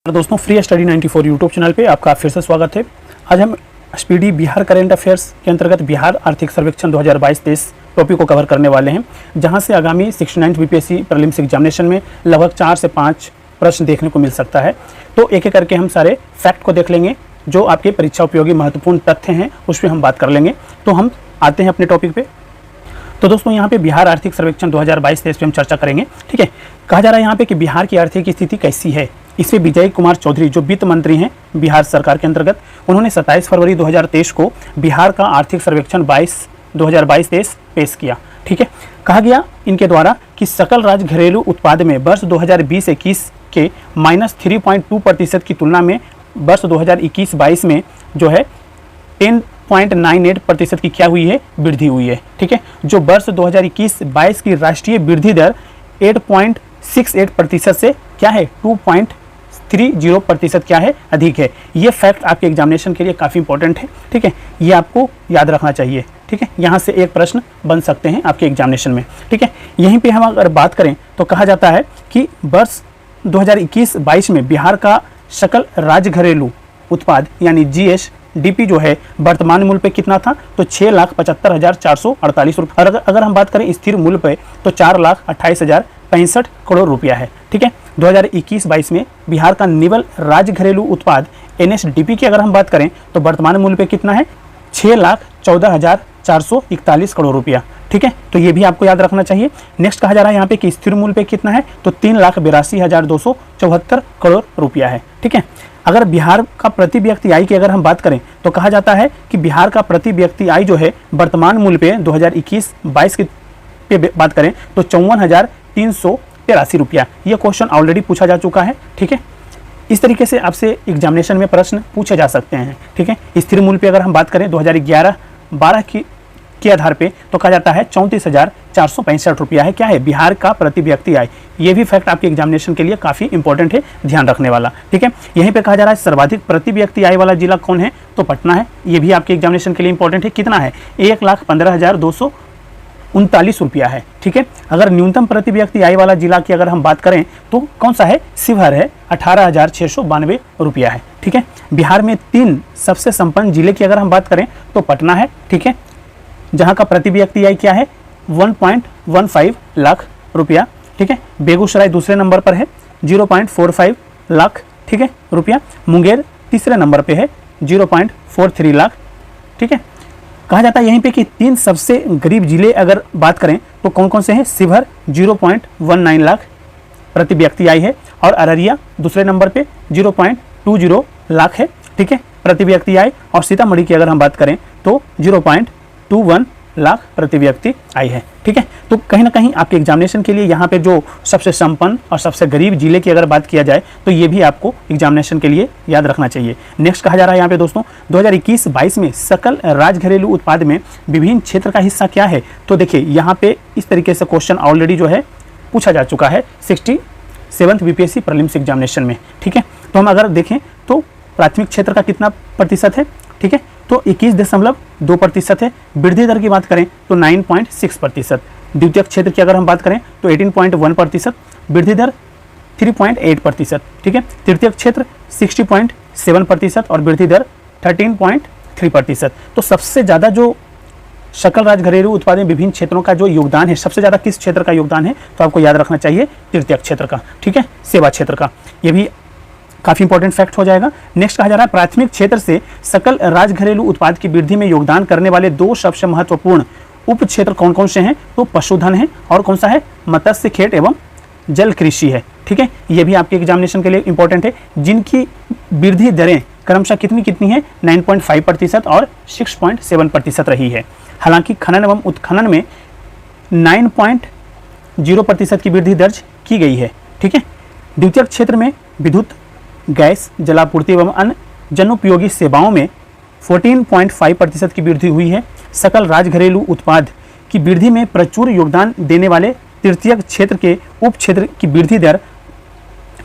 दोस्तों, free study 94 YouTube channel पे आपका फिर से स्वागत है। आज हम स्पीडी बिहार करंट अफेयर्स के अंतर्गत बिहार आर्थिक सर्वेक्षण 2022-23 टॉपिक को कवर करने वाले हैं, जहां से आगामी 69th बीपीएससी प्रीलिम्स एग्जामिनेशन में लगभग 4 से 5 प्रश्न देखने को मिल सकता है। तो एक एक करके हम सारे फैक्ट को देख लेंगे, जो आपके परीक्षा उपयोगी महत्वपूर्ण तथ्य हैं उस पर हम बात कर लेंगे। तो हम आते हैं अपने टॉपिक पे। तो दोस्तों, यहाँ पे बिहार आर्थिक सर्वेक्षण 2022-23 पे हम चर्चा करेंगे। ठीक है, कहा जा रहा है यहाँ पे कि बिहार की आर्थिक स्थिति कैसी है। इससे विजय कुमार चौधरी, जो वित्त मंत्री हैं बिहार सरकार के अंतर्गत, उन्होंने 27 फरवरी 2023 को बिहार का आर्थिक सर्वेक्षण 2022-23 पेश किया। ठीक है, कहा गया इनके द्वारा कि सकल राज्य घरेलू उत्पाद में वर्ष 2020-21 के -3.2% की तुलना में वर्ष 2021-22 में जो है 10.98% की क्या हुई है, वृद्धि हुई है। ठीक है, जो वर्ष 2021-22 की राष्ट्रीय वृद्धि दर 8.68% से क्या है 2.30% क्या है, अधिक है। ये फैक्ट आपके एग्जामिनेशन के लिए काफ़ी इंपॉर्टेंट है। ठीक है, ये आपको याद रखना चाहिए। ठीक है, यहाँ से एक प्रश्न बन सकते हैं आपके एग्जामिनेशन में। ठीक है, यहीं पे हम अगर बात करें तो कहा जाता है कि वर्ष 2021-22 में बिहार का सकल राज्य घरेलू उत्पाद यानी GSDP जो है वर्तमान मूल्य पे कितना था, तो 6,75,448 रुपये। और अगर हम बात करें स्थिर मूल्य पे तो 4,28,065 करोड़ रुपया है। ठीक है, 2021-22 में बिहार का निवल राज्य घरेलू उत्पाद NSDP की अगर हम बात करें तो वर्तमान मूल्य पे कितना है, 6,14,441 करोड़ रुपया। ठीक है, तो ये भी आपको याद रखना चाहिए। नेक्स्ट कहा जा रहा है यहाँ पे कि स्थिर मूल्य पे कितना है, तो 3,82,274 करोड़ रुपया है। ठीक है, अगर बिहार का प्रति व्यक्ति आय की अगर हम बात करें तो कहा जाता है कि बिहार का प्रति व्यक्ति आय जो है वर्तमान मूल्य पे 2021-22 की पे बात करें तो 54,383 रुपया। ये क्वेश्चन ऑलरेडी पूछा जा चुका है। ठीक है, इस तरीके से आपसे एग्जामिनेशन में प्रश्न पूछे जा सकते हैं। ठीक है, स्थिर मूल्य पे अगर हम बात करें 2011-12 के आधार पे तो कहा जाता है 34,465 रुपया है क्या है बिहार का प्रति व्यक्ति आय। ये भी फैक्ट आपके एग्जामिनेशन के लिए काफ़ी इंपॉर्टेंट है, ध्यान रखने वाला। ठीक है, यहीं पे कहा जा रहा है सर्वाधिक प्रति व्यक्ति आय वाला जिला कौन है, तो पटना है। ये भी आपके एग्जामिनेशन के लिए इंपॉर्टेंट है। कितना है, 1,15,239 रुपया है। ठीक है, अगर न्यूनतम प्रति व्यक्ति आय वाला जिला की अगर हम बात करें तो कौन सा है, शिवहर है, 18,692 रुपया है। ठीक है, बिहार में 3 सबसे संपन्न जिले की अगर हम बात करें तो पटना है। ठीक है, जहां का प्रति व्यक्ति आय क्या है, 1.15 लाख रुपया। ठीक है, बेगूसराय दूसरे नंबर पर है, 0.45 लाख ठीक है रुपया। मुंगेर तीसरे नंबर पे है, 0.43 लाख। ठीक है, कहा जाता है यहीं पे कि 3 सबसे गरीब जिले अगर बात करें तो कौन कौन से हैं, शिवहर 0.19 लाख प्रति व्यक्ति आय है, और अररिया दूसरे नंबर पे 0.20 लाख है। ठीक है, प्रति व्यक्ति आय, और सीतामढ़ी की अगर हम बात करें तो 0.21 लाख प्रति व्यक्ति आय है। ठीक है, तो कहीं ना कहीं आपके एग्जामिनेशन के लिए यहाँ पे जो सबसे संपन्न और सबसे गरीब जिले की अगर बात किया जाए तो ये भी आपको एग्जामिनेशन के लिए याद रखना चाहिए। नेक्स्ट कहा जा रहा है यहाँ पे दोस्तों, 2021-22 में सकल राज्य घरेलू उत्पाद में विभिन्न क्षेत्र का हिस्सा क्या है। तो देखिए यहाँ पे इस तरीके से क्वेश्चन ऑलरेडी जो है पूछा जा चुका है 67th बीपीएससी प्रीलिम्स एग्जामिनेशन में। ठीक है, तो हम अगर देखें तो प्राथमिक क्षेत्र का कितना प्रतिशत है, ठीक है, तो 21.2% है। वृद्धि दर की बात करें तो 9.6%। द्वितीयक क्षेत्र की अगर हम बात करें तो 18.1%, वृद्धि दर 3.8%। ठीक है, तृतीयक क्षेत्र 60.7% और वृद्धि दर 13.3%। तो सबसे ज़्यादा जो सकल राज्य घरेलू उत्पाद में विभिन्न क्षेत्रों का जो योगदान है, सबसे ज़्यादा किस क्षेत्र का योगदान है, तो आपको याद रखना चाहिए तृतीयक क्षेत्र का। ठीक है, सेवा क्षेत्र का। ये भी काफ़ी इंपॉर्टेंट फैक्ट हो जाएगा। नेक्स्ट कहा जा रहा है प्राथमिक क्षेत्र से सकल राज्य घरेलू उत्पाद की वृद्धि में योगदान करने वाले 2 सबसे महत्वपूर्ण उप क्षेत्र कौन कौन से हैं, तो पशुधन है और कौन सा है, मत्स्य खेत एवं जल कृषि है। ठीक है, ये भी आपके एग्जामिनेशन के लिए इंपॉर्टेंट है, जिनकी वृद्धि दरें क्रमशः कितनी है, 9.5% और 6.7% रही है। हालांकि खनन एवं उत्खनन में 9.0% की वृद्धि दर्ज की गई है। ठीक है, द्वितीयक क्षेत्र में विद्युत, गैस, जलापूर्ति एवं अन्य जनोपयोगी सेवाओं में 14.5% की वृद्धि हुई है। सकल राज्य घरेलू उत्पाद की वृद्धि में प्रचुर योगदान देने वाले तृतीयक क्षेत्र के उप क्षेत्र की वृद्धि दर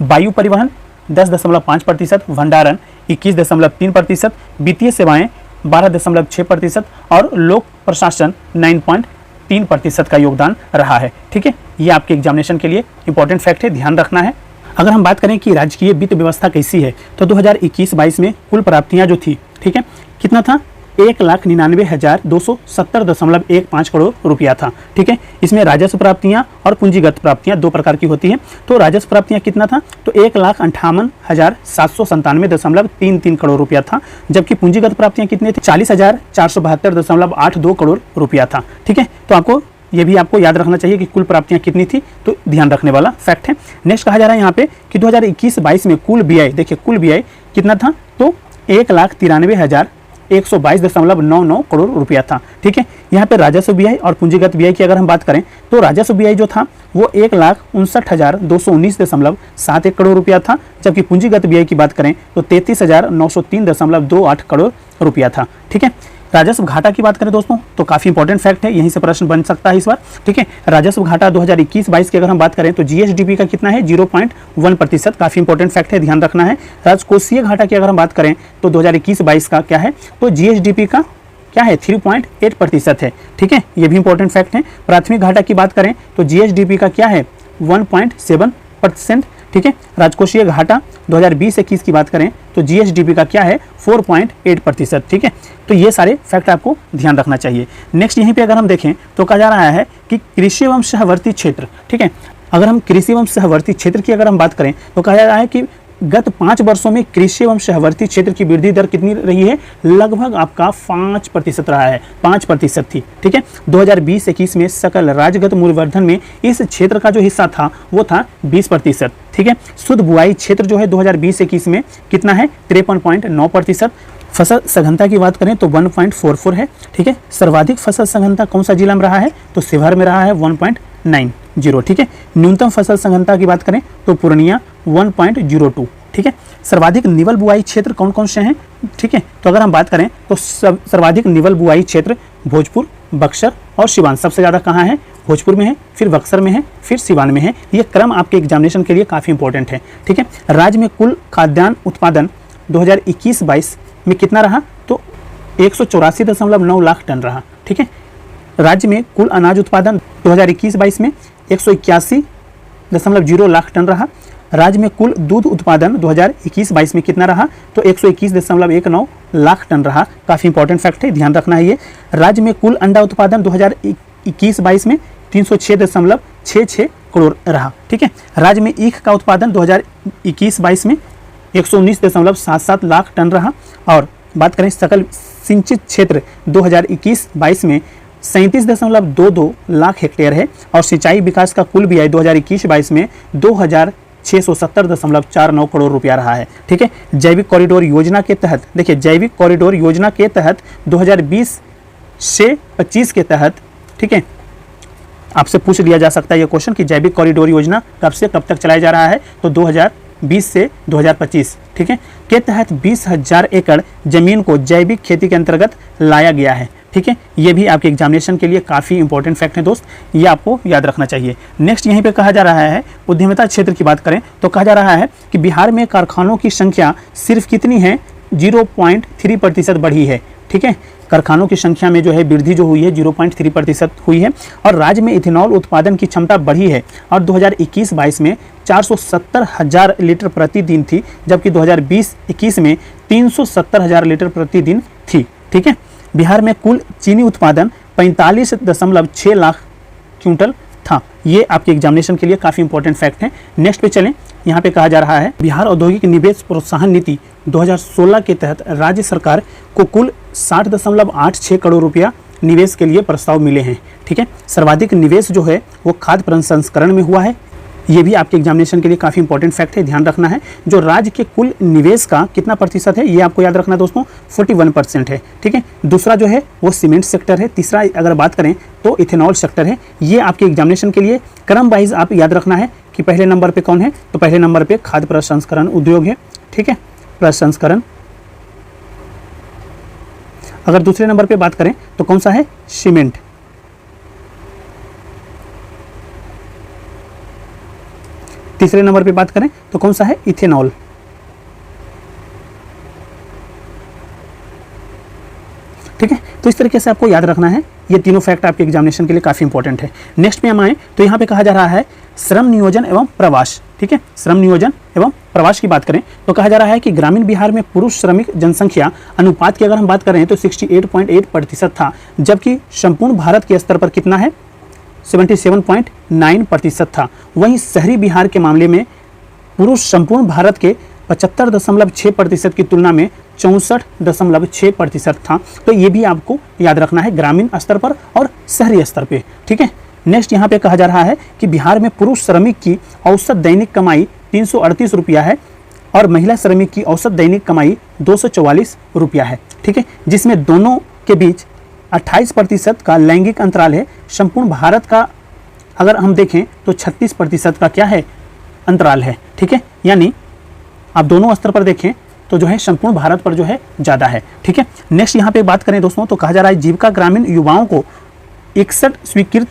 वायु परिवहन 10.5%, भंडारण 21.3%, वित्तीय सेवाएं 12.6% और लोक प्रशासन 9.3% का योगदान रहा है। ठीक है, ये आपके एग्जामिनेशन के लिए इंपॉर्टेंट फैक्ट है, ध्यान रखना है। अगर हम बात करें कि राज्य की वित्त व्यवस्था कैसी है, तो 2021-22 में कुल प्राप्तियां जो थी, ठीक है, कितना था, 1,99,270.15 करोड़ रुपया था। ठीक है, इसमें राजस्व प्राप्तियां और पूंजीगत प्राप्तियां दो प्रकार की होती हैं। तो राजस्व प्राप्तियां कितना था, तो 1,58,797.33 करोड़ रुपया था, जबकि पूंजीगत प्राप्तियां कितनी थी, 40,472.82 करोड़ रुपया था। ठीक है, तो आपको ये भी आपको याद रखना चाहिए कि कुल प्राप्तियां कितनी थी, तो ध्यान रखने वाला फैक्ट है। नेक्स्ट कहा जा रहा है यहाँ पे कि 2021-22 में कुल व्यय, देखिए कुल व्यय कितना था, तो 1,93,122.99 करोड़ रुपया था। ठीक है, यहाँ पे राजस्व व्यय और पूंजीगत व्यय की अगर हम बात करें, तो राजस्व व्यय जो था वो 1,59,219.71 करोड़ रुपया था, जबकि पूंजीगत व्यय की बात करें तो 33,903.28 करोड़ रुपया था। ठीक है, राजस्व घाटा की बात करें दोस्तों, तो काफी इंपॉर्टेंट फैक्ट है, यहीं से प्रश्न बन सकता है इस बार। ठीक है, राजस्व घाटा 2021-22 की अगर हम बात करें तो जीएसडीपी का कितना है, 0.1%, काफी इंपॉर्टेंट फैक्ट है, ध्यान रखना है। राजकोषीय घाटा की अगर हम बात करें तो 2021-22 का क्या है, तो जीएसडीपी का क्या है, 3.8% है। ठीक है, ये भी इंपॉर्टेंट फैक्ट है। प्राथमिक घाटा की बात करें तो जीएसडीपी का क्या है, 1.7%। ठीक है, राजकोषीय घाटा 2020-21 की बात करें तो जीएसडीपी का क्या है, 4.8%। ठीक है, तो ये सारे फैक्ट आपको ध्यान रखना चाहिए। नेक्स्ट यहीं पे अगर हम देखें तो कहा जा रहा है कि कृषि एवं सहवर्ती क्षेत्र, ठीक है, अगर हम कृषि एवं सहवर्ती क्षेत्र की अगर हम बात करें तो कहा जा रहा है कि गत 5 वर्षों में कृषि एवं सहवर्ती क्षेत्र की वृद्धि दर कितनी रही है, लगभग आपका 5% रहा है, 5% थी। ठीक है, 2020-21 में सकल राज्यगत मूल्यवर्धन में इस क्षेत्र का जो हिस्सा था वो था 20%। ठीक है, शुद्ध बुआई क्षेत्र जो है 2020-21 में कितना है, 53.9%। फसल सघनता की बात करें तो 1.44 है। ठीक है, सर्वाधिक फसल सघनता कौन सा जिला में रहा है, तो शिवहर में रहा है 1.90। ठीक है, न्यूनतम फसल सघनता की बात करें तो पूर्णिया 1.02। ठीक है, सर्वाधिक निवल बुआई क्षेत्र कौन कौन से हैं, ठीक है, तो अगर हम बात करें तो सर्वाधिक निवल बुआई क्षेत्र भोजपुर, बक्सर और सिवान, सबसे ज़्यादा कहाँ है, भोजपुर में है, फिर बक्सर में है, फिर सिवान में है। ये क्रम आपके एग्जामिनेशन के लिए काफ़ी इंपॉर्टेंट है। ठीक है, राज्य में कुल खाद्यान्न उत्पादन 2021-22 में कितना रहा, तो 184.9 लाख टन रहा। ठीक है, राज्य में कुल अनाज उत्पादन 2021-22 में 181.0 लाख टन रहा। राज्य में कुल दूध उत्पादन 2021-22 में कितना रहा, तो 121.19 लाख टन रहा। काफ़ी इंपॉर्टेंट फैक्ट है, ध्यान रखना है ये। राज्य में कुल अंडा उत्पादन 2021-22 में 306.66 करोड़ रहा। ठीक है, राज्य में ईख का उत्पादन 2021-22 में 119.77 लाख टन रहा। और बात करें सकल सिंचित क्षेत्र 2021-22 में 37.22 लाख हेक्टेयर है। और सिंचाई विकास का कुल व्यय 2021-22 में 2,670.49 करोड़ रुपया रहा है। ठीक है, जैविक कॉरिडोर योजना के तहत, देखिए जैविक कॉरिडोर योजना के तहत 2020 से 25 के तहत, ठीक है, आपसे पूछ लिया जा सकता है ये क्वेश्चन कि जैविक कॉरिडोर योजना कब से कब तक चलाया जा रहा है, तो 2020 से 2025, ठीक है, के तहत 20,000 एकड़ जमीन को जैविक खेती के अंतर्गत लाया गया है। ठीक है, ये भी आपके एग्जामिनेशन के लिए काफ़ी इंपॉर्टेंट फैक्ट है दोस्त, ये आपको याद रखना चाहिए। नेक्स्ट यहीं पे कहा जा रहा है, उद्यमिता क्षेत्र की बात करें तो कहा जा रहा है कि बिहार में कारखानों की संख्या सिर्फ कितनी है, 0.3% बढ़ी है। ठीक है, कारखानों की संख्या में जो है वृद्धि जो हुई है 0.3% हुई है। और राज्य में इथेनॉल उत्पादन की क्षमता बढ़ी है और 2021-22 में 470,000 लीटर प्रतिदिन थी, जबकि 2020-21 में 370,000 लीटर प्रतिदिन थी। ठीक है, बिहार में कुल चीनी उत्पादन 45.6 लाख क्विंटल था। ये आपके एग्जामिनेशन के लिए काफ़ी इंपॉर्टेंट फैक्ट है। नेक्स्ट पे चलें, यहाँ पे कहा जा रहा है बिहार औद्योगिक निवेश प्रोत्साहन नीति 2016 के तहत राज्य सरकार को कुल 60.86 करोड़ रुपया निवेश के लिए प्रस्ताव मिले हैं। ठीक है, सर्वाधिक निवेश जो है वो खाद्य प्रसंस्करण में हुआ है। ये भी आपके एग्जामिनेशन के लिए काफ़ी इंपॉर्टेंट फैक्ट है, ध्यान रखना है। जो राज्य के कुल निवेश का कितना प्रतिशत है, ये आपको याद रखना दोस्तों, 41% है। ठीक है, दूसरा जो है वो सीमेंट सेक्टर है, तीसरा अगर बात करें तो इथेनॉल सेक्टर है। ये आपके एग्जामिनेशन के लिए क्रम वाइज आप याद रखना है कि पहले नंबर पे कौन है, तो पहले नंबर पे खाद्य प्रसंस्करण उद्योग है। ठीक है, प्रसंस्करण। अगर दूसरे नंबर पे बात करें तो कौन सा है, सीमेंट। तीसरे नंबर पे बात करें तो कौन सा है, इथेनॉल। ठीक है, तो इस तरीके से आपको याद रखना है, ये तीनों फैक्ट आपके एग्जामिनेशन के लिए काफ़ी इंपॉर्टेंट है। नेक्स्ट में हम आए तो यहाँ पे कहा जा रहा है श्रम नियोजन एवं प्रवास। ठीक है। श्रम नियोजन एवं प्रवास की बात करें तो कहा जा रहा है कि ग्रामीण बिहार में पुरुष श्रमिक जनसंख्या अनुपात की अगर हम बात करें तो 68.8% था, जबकि संपूर्ण भारत के स्तर पर कितना है 77.9% था। वहीं शहरी बिहार के मामले में पुरुष संपूर्ण भारत के 75.6% की तुलना में 64.6% था। तो ये भी आपको याद रखना है ग्रामीण स्तर पर और शहरी स्तर पे, ठीक है। नेक्स्ट यहाँ पे कहा जा रहा है कि बिहार में पुरुष श्रमिक की औसत दैनिक कमाई 338 रुपया है और महिला श्रमिक की औसत दैनिक कमाई 244 रुपया है, ठीक है, जिसमें दोनों के बीच 28% का लैंगिक अंतराल है। संपूर्ण भारत का अगर हम देखें तो 36% का क्या है अंतराल है, ठीक है। यानी आप दोनों स्तर पर देखें तो जो है संपूर्ण भारत पर जो है ज़्यादा है, ठीक है। नेक्स्ट यहाँ पे बात करें दोस्तों तो कहा जा रहा है जीविका ग्रामीण युवाओं को 61 स्वीकृत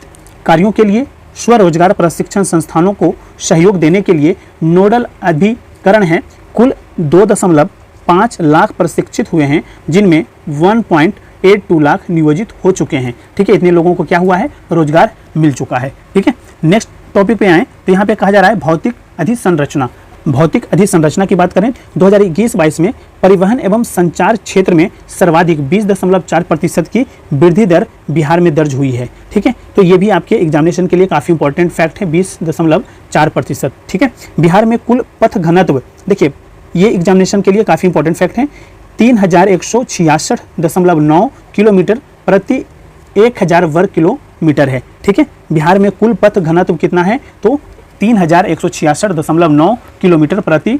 कार्यों के लिए स्वरोजगार प्रशिक्षण संस्थानों को सहयोग देने के लिए नोडल अभिकरण हैं। कुल 2.5 लाख प्रशिक्षित हुए हैं, जिनमें 1.82 लाख नियोजित हो चुके हैं, ठीक है। इतने लोगों को क्या हुआ है रोजगार मिल चुका है, ठीक है। नेक्स्ट टॉपिक पे आए तो यहाँ पे कहा जा रहा है भौतिक अधिसंरचना। भौतिक अधिसंरचना की बात करें 2021-22 में परिवहन एवं संचार क्षेत्र में सर्वाधिक 20.4% की वृद्धि दर बिहार में दर्ज हुई है, ठीक है। तो ये भी आपके एग्जामिनेशन के लिए काफ़ी इंपॉर्टेंट फैक्ट है, 20.4%, ठीक है। बिहार में कुल पथ घनत्व, देखिए ये एग्जामिनेशन के लिए काफ़ी इंपॉर्टेंट फैक्ट है, 3166.9 किलोमीटर प्रति 1000 वर्ग किलोमीटर है, ठीक है। बिहार में कुल पथ घनत्व कितना है तो 3166.9 किलोमीटर प्रति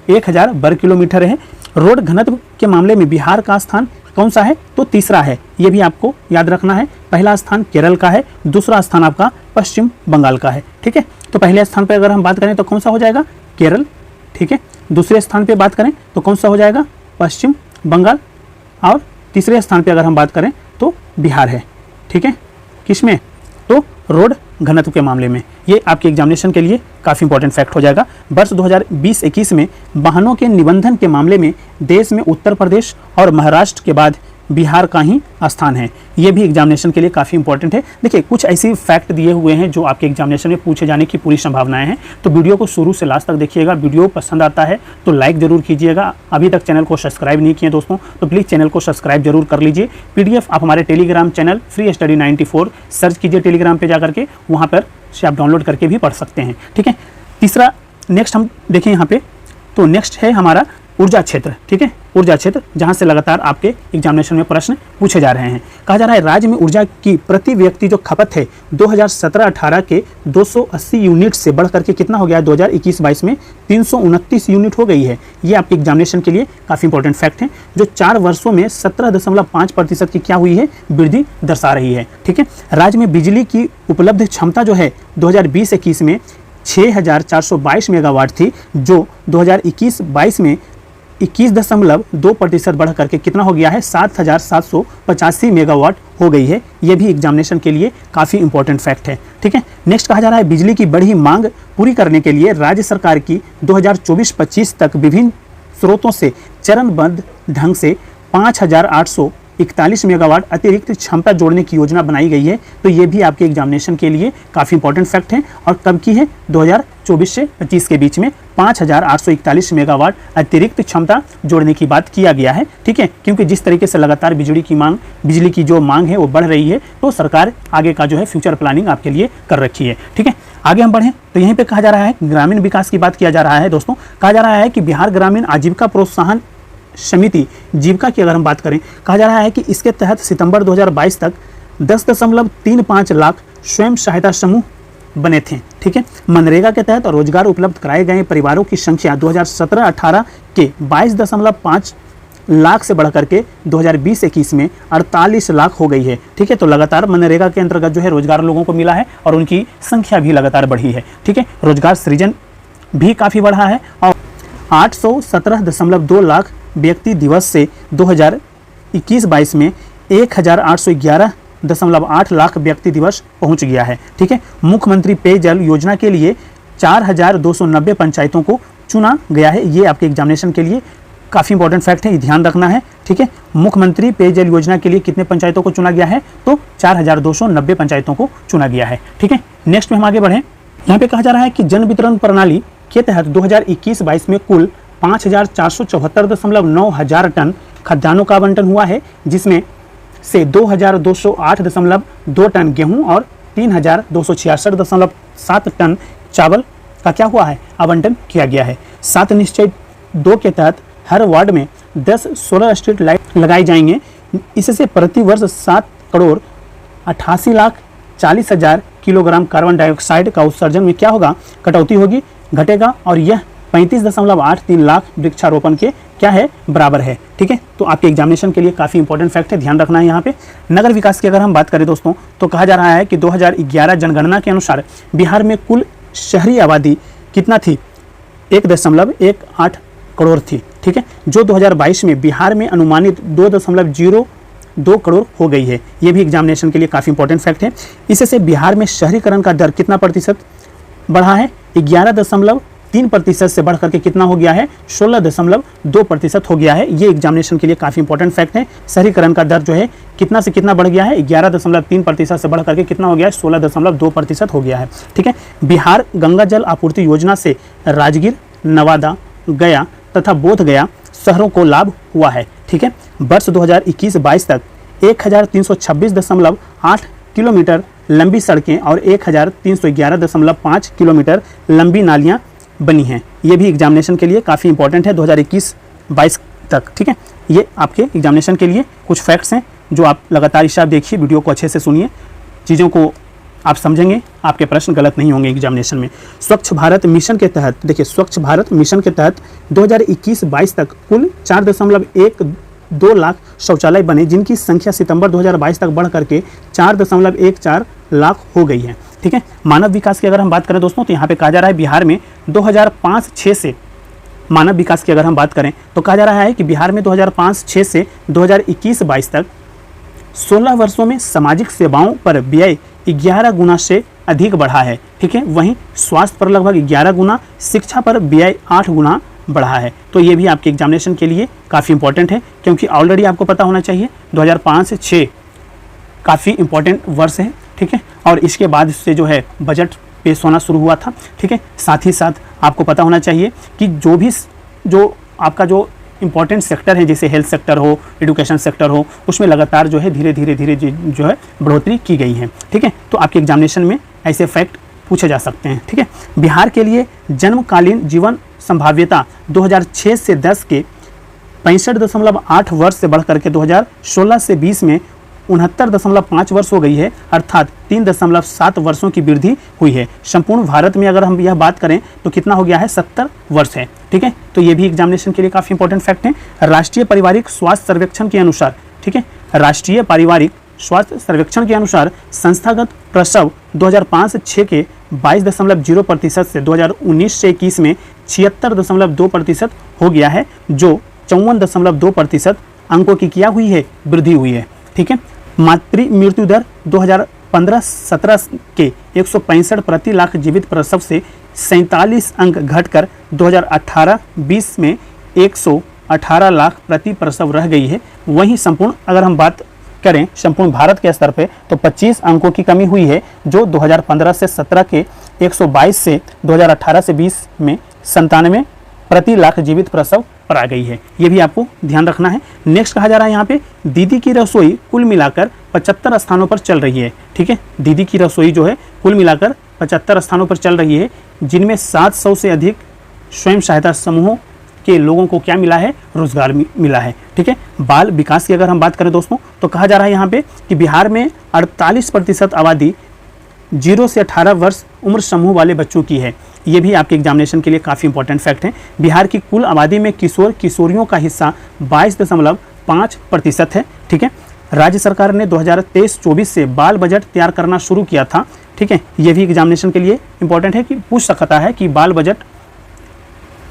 1000 वर्ग किलोमीटर है। रोड घनत्व के मामले में बिहार का स्थान कौन सा है तो तीसरा है, ये भी आपको याद रखना है। पहला स्थान केरल का है, दूसरा स्थान आपका पश्चिम बंगाल का है, ठीक है। तो पहले स्थान पर अगर हम बात करें तो कौन सा हो जाएगा केरल, ठीक है। दूसरे स्थान पे बात करें तो कौन सा हो जाएगा पश्चिम बंगाल, और तीसरे स्थान पे अगर हम बात करें तो बिहार है, ठीक है। किसमें तो रोड घनत्व के मामले में। ये आपके एग्जामिनेशन के लिए काफ़ी इंपॉर्टेंट फैक्ट हो जाएगा। वर्ष 2020-21 में वाहनों के निबंधन के मामले में देश में उत्तर प्रदेश और महाराष्ट्र के बाद बिहार का ही स्थान है। ये भी एग्जामिनेशन के लिए काफ़ी इंपॉर्टेंट है। देखिए कुछ ऐसी फैक्ट दिए हुए हैं जो आपके एग्जामिनेशन में पूछे जाने की पूरी संभावनाएं हैं, तो वीडियो को शुरू से लास्ट तक देखिएगा। वीडियो पसंद आता है तो लाइक जरूर कीजिएगा। अभी तक चैनल को सब्सक्राइब नहीं किए दोस्तों तो प्लीज़ चैनल को सब्सक्राइब जरूर कर लीजिए। PDF आप हमारे Telegram channel free study 94 search कीजिए टेलीग्राम पर जाकर के, वहाँ पर से आप डाउनलोड करके भी पढ़ सकते हैं, ठीक है। तीसरा नेक्स्ट हम देखें यहाँ पे तो नेक्स्ट है हमारा ऊर्जा क्षेत्र, ठीक है। ऊर्जा क्षेत्र जहां से लगातार आपके एग्जामिनेशन में प्रश्न पूछे जा रहे हैं। कहा जा रहा है राज्य में ऊर्जा की प्रति व्यक्ति जो खपत है 2017-18 के 280 यूनिट से बढ़ करके कितना हो गया है 2021-22 में 329 यूनिट हो गई है। ये आपके एग्जामिनेशन के लिए काफ़ी इंपॉर्टेंट फैक्ट है, जो 4 वर्षों में 17.5% की क्या हुई है वृद्धि दर्शा रही है, ठीक है। राज्य में बिजली की उपलब्ध क्षमता जो है 2020-21 में 6422 मेगावाट थी, जो 2021-22 में 21.2% बढ़ करके कितना हो गया है 7785 मेगावाट हो गई है। यह भी एग्जामिनेशन के लिए काफ़ी इंपॉर्टेंट फैक्ट है, ठीक है। नेक्स्ट कहा जा रहा है बिजली की बढ़ी मांग पूरी करने के लिए राज्य सरकार की 2024-25 तक विभिन्न स्रोतों से चरणबद्ध ढंग से 5841 मेगावाट अतिरिक्त क्षमता जोड़ने की योजना बनाई गई है। तो ये भी आपके एग्जामिनेशन के लिए काफ़ी इंपॉर्टेंट फैक्ट है, और कब की है 2024 से 25 के बीच में 5841 मेगावाट अतिरिक्त क्षमता जोड़ने की बात किया गया है, ठीक है। क्योंकि जिस तरीके से लगातार बिजली की जो मांग है वो बढ़ रही है, तो सरकार आगे का जो है फ्यूचर प्लानिंग आपके लिए कर रखी है, ठीक है। आगे हम बढ़ें तो यहीं पे कहा जा रहा है ग्रामीण विकास की बात किया जा रहा है दोस्तों। कहा जा रहा है कि बिहार ग्रामीण आजीविका प्रोत्साहन समिति जीविका की अगर हम बात करें, कहा जा रहा है कि इसके तहत सितंबर 2022 तक 10.35 लाख स्वयं सहायता समूह बने थे, ठीक है। मनरेगा के तहत रोजगार उपलब्ध कराए गए परिवारों की संख्या 2017-18 के 22.5 लाख से बढ़कर के 2020-21 में 48 लाख हो गई है, ठीक है। तो लगातार मनरेगा के अंतर्गत जो है रोजगार लोगों को मिला है और उनकी संख्या भी लगातार बढ़ी है, ठीक है। रोजगार सृजन भी काफ़ी बढ़ा है और 817.2 लाख व्यक्ति दिवस से 2021-22 में 1811.8 लाख व्यक्ति दिवस पहुंच गया है, ठीक है। मुख्यमंत्री पेयजल योजना के लिए 4290 पंचायतों को चुना गया है। ये आपके एग्जामिनेशन के लिए काफ़ी इंपॉर्टेंट फैक्ट है, ये ध्यान रखना है, ठीक है। मुख्यमंत्री पेयजल योजना के लिए कितने पंचायतों को चुना गया है तो 4290 पंचायतों को चुना गया है, ठीक है। नेक्स्ट में हम आगे बढ़ें। यहाँ पे कहा जा रहा है कि जन वितरण प्रणाली के तहत 2021-22 में कुल 5,474.9 हजार टन खाद्यान्नों का आवंटन हुआ है, जिसमें से 2,208.2 टन गेहूं और 3,266.7 टन चावल का क्या हुआ है, आवंटन किया गया है। 7 निश्चय 2 के तहत हर वार्ड में 10 सोलर स्ट्रीट लाइट लगाई जाएंगे। इससे प्रति वर्ष 7,88,40,000 किलोग्राम कार्बन डाइऑक्साइड का उत्सर्जन में क्या होगा, कटौती होगी, घटेगा, और यह 35.83 लाख वृक्षारोपण के क्या है, बराबर है। ठीक है, तो आपके एग्जामिनेशन के लिए काफ़ी इंपॉर्टेंट फैक्ट है, ध्यान रखना है यहाँ पे। नगर विकास की अगर हम बात करें दोस्तों, तो कहा जा रहा है कि 2011 जनगणना के अनुसार बिहार में कुल शहरी आबादी कितना थी, 1.18 करोड़ थी। ठीक है, जो 2022 में बिहार में अनुमानित 2.02 करोड़ हो गई है। ये भी एग्जामिनेशन के लिए काफ़ी इंपॉर्टेंट फैक्ट है। इससे बिहार में शहरीकरण का दर कितना प्रतिशत बढ़ा है, 11.3% से बढ़ करके कितना हो गया है, 16.2% हो गया है। ये एग्जामिनेशन के लिए काफ़ी इंपॉर्टेंट फैक्ट है। शहरीकरण का दर जो है कितना से कितना बढ़ गया है, 11.3% से बढ़ करके कितना हो गया है, 16.2% हो गया है। ठीक है, बिहार गंगा जल आपूर्ति योजना से राजगीर, नवादा, गया तथा बोध गया शहरों को लाभ हुआ है। ठीक है, वर्ष 2021-22 तक 1,326.8 किलोमीटर लंबी सड़कें और 1,311.5 किलोमीटर लंबी नालियां बनी हैं। ये भी एग्जामिनेशन के लिए काफ़ी इंपॉर्टेंट है 2021-22 तक। ठीक है, ये आपके एग्जामिनेशन के लिए कुछ फैक्ट्स हैं जो आप लगातार इसे आप देखिए, वीडियो को अच्छे से सुनिए, चीज़ों को आप समझेंगे, आपके प्रश्न गलत नहीं होंगे एग्जामिनेशन में। स्वच्छ भारत मिशन के तहत देखिए, स्वच्छ भारत मिशन के तहत 2021-22 तक कुल 4.12 लाख शौचालय बने, जिनकी संख्या सितंबर 2022 तक बढ़ करके 4.14 लाख हो गई है। ठीक है, मानव विकास की अगर हम बात करें दोस्तों, तो यहाँ पे कहा जा रहा है बिहार में 2005-06 से मानव विकास की अगर हम बात करें तो कहा जा रहा है कि बिहार में 2005-06 से 2021-22 तक 16 वर्षों में सामाजिक सेवाओं पर व्यय 11 गुना से अधिक बढ़ा है। ठीक है, वहीं स्वास्थ्य पर लगभग 11 गुना, शिक्षा पर व्यय 8 गुना बढ़ा है। तो ये भी आपके एग्जामिनेशन के लिए काफ़ी इंपॉर्टेंट है, क्योंकि ऑलरेडी आपको पता होना चाहिए 2005 से 6 काफ़ी इंपॉर्टेंट वर्ष है। ठीक है, और इसके बाद से जो है बजट पेश होना शुरू हुआ था। ठीक है, साथ ही साथ आपको पता होना चाहिए कि जो आपका जो इंपॉर्टेंट सेक्टर है, जैसे हेल्थ सेक्टर हो, एजुकेशन सेक्टर हो, उसमें लगातार जो है धीरे धीरे जो है बढ़ोतरी की गई है। ठीक है, तो आपके एग्जामिनेशन में ऐसे फैक्ट पूछे जा सकते हैं। ठीक है, बिहार के लिए जन्मकालीन जीवन संभाव्यता 2006 से 10 के 65.8 वर्ष से बढ़ करके 2016 से 20 में 69.5 वर्ष हो गई है, अर्थात 3.7 वर्षों की वृद्धि हुई है। संपूर्ण भारत में अगर हम यह बात करें तो कितना हो गया है, 70 वर्ष है। ठीक है, तो ये भी एग्जामिनेशन के लिए काफ़ी इंपॉर्टेंट फैक्ट है। राष्ट्रीय पारिवारिक स्वास्थ्य सर्वेक्षण के अनुसार, ठीक है, राष्ट्रीय पारिवारिक स्वास्थ्य सर्वेक्षण के अनुसार संस्थागत प्रसव 2005 से 6 के 22.0% से 2019 से 21 में 76.2% हो गया है, जो 54.2% अंकों की क्या हुई है, वृद्धि हुई है। ठीक है, मातृ मृत्यु दर 2015-17 के 165 प्रति लाख जीवित प्रसव से 47 अंक घटकर 2018-20 में 118 लाख प्रति प्रसव रह गई है। वहीं संपूर्ण अगर हम बात करें संपूर्ण भारत के स्तर पे तो 25 अंकों की कमी हुई है, जो 2015 से 17 के 122 से 2018 से 20 में 97 प्रति लाख जीवित प्रसव पर आ गई है। ये भी आपको ध्यान रखना है। नेक्स्ट कहा जा रहा है यहाँ पे दीदी की रसोई कुल मिलाकर 75 स्थानों पर चल रही है। ठीक है, दीदी की रसोई जो है कुल मिलाकर 75 स्थानों पर चल रही है, जिनमें 700 से अधिक स्वयं सहायता समूहों के लोगों को क्या मिला है, रोजगार मिला है। ठीक है, बाल विकास की अगर हम बात करें दोस्तों तो कहा जा रहा है यहाँ पे कि बिहार में 48% आबादी 0 से 18 वर्ष उम्र समूह वाले बच्चों की है। ये भी आपके एग्जामिनेशन के लिए काफ़ी इंपॉर्टेंट फैक्ट है। बिहार की कुल आबादी में किशोर किशोरियों का हिस्सा 22.5% है। ठीक है, राज्य सरकार ने 2023-24 से बाल बजट तैयार करना शुरू किया था। ठीक है, ये भी एग्जामिनेशन के लिए इंपॉर्टेंट है कि पूछ सकता है कि बाल बजट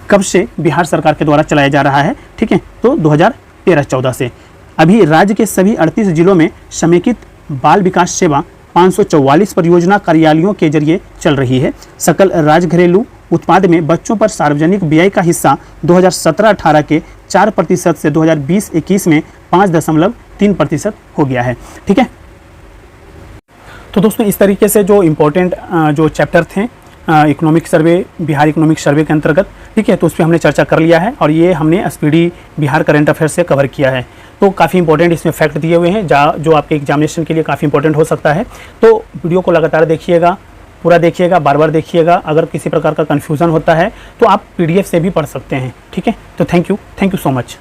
कब से बिहार सरकार के द्वारा चलाया जा रहा है। ठीक है, तो 2013-14 से। अभी राज्य के सभी 38 जिलों में समेकित बाल विकास सेवा 544 परियोजना कार्यालयों के जरिए चल रही है। सकल राज्य घरेलू उत्पाद में बच्चों पर सार्वजनिक व्यय का हिस्सा 2017-18 के 4% से 2020-21 में 5.3% हो गया है। ठीक है, तो दोस्तों इस तरीके से जो इम्पोर्टेंट जो चैप्टर थे economic survey, Bihar economic survey के अंतर्गत, ठीक है। तो उस पर हमने चर्चा कर लिया है और ये हमने एसपीडी बिहार करंट अफेयर से कवर किया है। तो काफ़ी इंपॉर्टेंट इसमें फैक्ट दिए हुए हैं जो आपके एग्जामिनेशन के लिए काफ़ी इंपॉर्टेंट हो सकता है। तो वीडियो को लगातार देखिएगा, पूरा देखिएगा, बार बार देखिएगा। अगर किसी प्रकार का कन्फ्यूज़न होता है तो आप PDF से भी पढ़ सकते हैं, ठीक है। तो थैंक यू सो मच।